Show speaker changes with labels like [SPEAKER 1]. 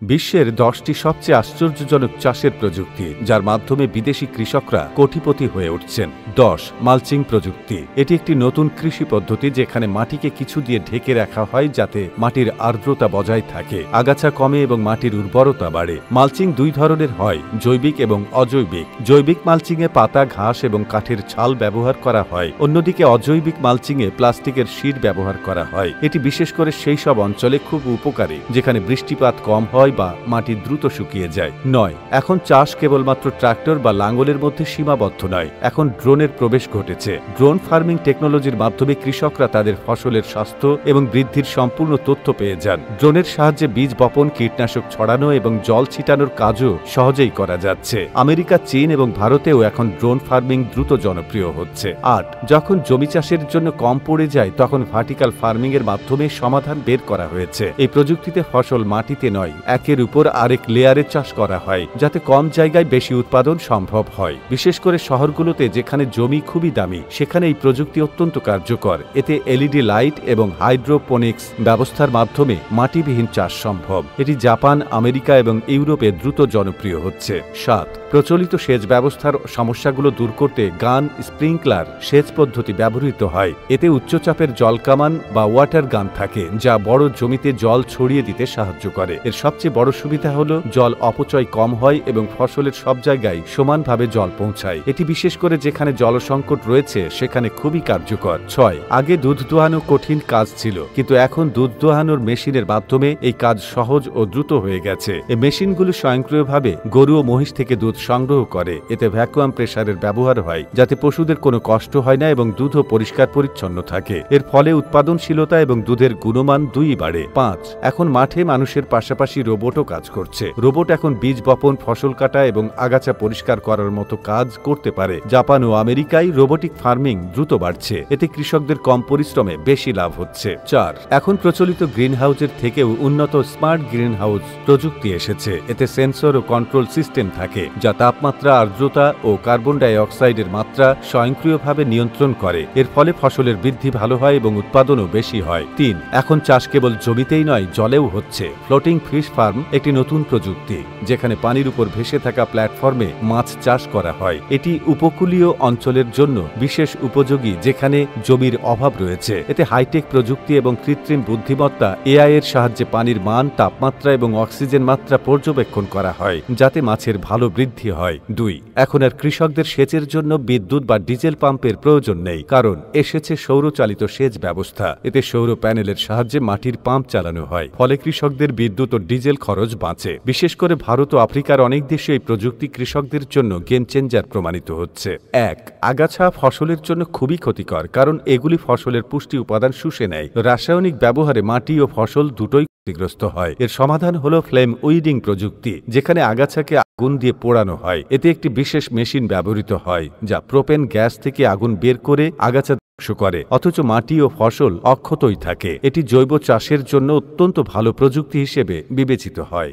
[SPEAKER 1] বিশ্বের 10টি সবচেয়ে আশ্চর্যজনক চাষের প্রযুক্তি যার মাধ্যমে বিদেশি কৃষকরা কোটিপতি হয়ে উঠছেন। 10 মালচিং প্রযুক্তি। এটি একটি নতুন কৃষি পদ্ধতি যেখানে মাটিকে কিছু দিয়ে ঢেকে রাখা হয় যাতে মাটির আর্দ্রতা বজায় থাকে, আগাছা কমে এবং মাটির উর্বরতা বাড়ে। মালচিং দুই ধরনের হয়, জৈবিক এবং অজৈবিক। জৈবিক মালচিংয়ে পাতা, ঘাস এবং কাঠের ছাল ব্যবহার করা হয়, অন্যদিকে অজৈবিক মালচিংয়ে প্লাস্টিকের শিট ব্যবহার করা হয়। এটি বিশেষ করে সেই সব অঞ্চলে খুব উপকারী যেখানে বৃষ্টিপাত কম হয় বা মাটি দ্রুত শুকিয়ে যায়। 9 এখন চাষ কেবলমাত্র ট্রাক্টর বা লাঙ্গলের মধ্যে সীমাবদ্ধ নয়, এখন ড্রোনের প্রবেশ ঘটেছে। ড্রোন ফার্মিং টেকনোলজির মাধ্যমে কৃষকরা তাদের ফসলের স্বাস্থ্য এবং বৃদ্ধির সম্পূর্ণ তথ্য পেয়ে যান। ড্রোনের সাহায্যে বীজ বপন, কীটনাশক ছড়ানো এবং জল ছিটানোর কাজও সহজেই করা যাচ্ছে। আমেরিকা, চীন এবং ভারতেও এখন ড্রোন ফার্মিং দ্রুত জনপ্রিয় হচ্ছে। 8 যখন জমি চাষের জন্য কম পড়ে যায় তখন ভার্টিক্যাল ফার্মিং এর মাধ্যমে সমাধান বের করা হয়েছে। এই প্রযুক্তিতে ফসল মাটিতে নয়, একের উপর আরেক লেয়ারে চাষ করা হয় যাতে কম জায়গায় বেশি উৎপাদন সম্ভব হয়। বিশেষ করে শহরগুলোতে যেখানে জমি খুবই দামি, সেখানে এই প্রযুক্তি অত্যন্ত কার্যকর। এতে এলইডি লাইট এবং হাইড্রোপোনিক্স ব্যবস্থার মাধ্যমে মাটিবিহীন চাষ সম্ভব। এটি জাপান, আমেরিকা এবং ইউরোপে দ্রুত জনপ্রিয় হচ্ছে। 7 প্রচলিত সেচ ব্যবস্থার সমস্যাগুলো দূর করতে গান স্প্রিংকলার সেচ পদ্ধতি ব্যবহৃত হয়। এতে উচ্চচাপের জল কামান বা ওয়াটার গান থাকে যা বড় জমিতে জল ছড়িয়ে দিতে সাহায্য করে। এর সবচেয়ে বড় সুবিধা হলো জল অপচয় কম হয় এবং ফসলের সব জায়গায় সমানভাবে জল পৌঁছায়। এটি বিশেষ করে যেখানে জলসংকট রয়েছে সেখানে খুবই কার্যকর। 6 আগে দুধ দোহানো কঠিন কাজ ছিল, কিন্তু এখন দুধ দোহানোর মেশিনের মাধ্যমে এই কাজ সহজ ও দ্রুত হয়ে গেছে। এই মেশিনগুলো স্বয়ংক্রিয়ভাবে গরু ও মহিষ থেকে দুধ সংগ্রহ করে। এতে ভ্যাকুয়াম প্রেসারের ব্যবহার হয় যাতে পশুদের কোনো কষ্ট হয় না এবং দুধও পরিষ্কার পরিচ্ছন্ন থাকে। এর ফলে উৎপাদনশীলতা এবং দুধের গুণমান দুই বাড়ে। 5 এখন মাঠে মানুষের পাশাপাশি রোবটও কাজ করছে। রোবট এখন বীজ বপন, ফসল কাটা এবং আগাছা পরিষ্কার করার মতো কাজ করতে পারে। জাপান ও আমেরিকায় রোবোটিক ফার্মিং দ্রুত বাড়ছে, এতে কৃষকদের কম পরিশ্রমে বেশি লাভ হচ্ছে। 4 এখন প্রচলিত গ্রিন হাউসের থেকেও উন্নত স্মার্ট গ্রিন হাউস প্রযুক্তি এসেছে। এতে সেন্সর ও কন্ট্রোল সিস্টেম থাকে যা তাপমাত্রা, আর্দ্রতা ও কার্বন ডাই অক্সাইডের মাত্রা স্বয়ংক্রিয়ভাবে নিয়ন্ত্রণ করে। এর ফলে ফসলের বৃদ্ধি ভালো হয় এবং উৎপাদনও বেশি হয়। 3 এখন চাষ কেবল জমিতেই নয়, জলেও হচ্ছে। ফ্লোটিং ফিশ ফার্ম একটি নতুন প্রযুক্তি যেখানে পানির উপর ভেসে থাকা প্ল্যাটফর্মে মাছ চাষ করা হয়। এটি উপকূলীয় অঞ্চলের জন্য বিশেষ উপযোগী যেখানে জমির অভাব রয়েছে। এতে হাইটেক প্রযুক্তি এবং কৃত্রিম বুদ্ধিমত্তা এআই এর সাহায্যে পানির মান, তাপমাত্রা এবং অক্সিজেন মাত্রা পর্যবেক্ষণ করা হয় যাতে মাছের ভালো বৃদ্ধি হয়। 2 এখন আর কৃষকদের সেচের জন্য বিদ্যুৎ বা ডিজেল পাম্পের প্রয়োজন নেই, কারণ এসেছে সৌরচালিত সেচ ব্যবস্থা। এতে সৌর প্যানেলের সাহায্যে মাটির পাম্প চালানো হয়, ফলে কৃষকদের বিদ্যুৎ ও ডিজেল খরচ বাঁচে। বিশেষ করে ভারত ও আফ্রিকার অনেক দেশে এই প্রযুক্তি কৃষকদের জন্য গেম চেঞ্জার প্রমাণিত হচ্ছে। 1 আগাছা ফসলের জন্য খুবই ক্ষতিকর, কারণ এগুলি ফসলের পুষ্টি উপাদান শুষে নেয়। রাসায়নিক ব্যবহারে মাটি ও ফসল দুটোই ক্ষতিগ্রস্ত হয়। এর সমাধান হলো ফ্লেম উইডিং প্রযুক্তি, যেখানে আগাছাকে আগুন দিয়ে পোড়ানো হয়। এতে একটি বিশেষ মেশিন ব্যবহৃত হয় যা প্রোপেন গ্যাস থেকে আগুন বের করে আগাছা ধ্বংস করে, অথচ মাটি ও ফসল অক্ষতই থাকে। এটি জৈব চাষের জন্য অত্যন্ত ভালো প্রযুক্তি হিসেবে বিবেচিত হয়।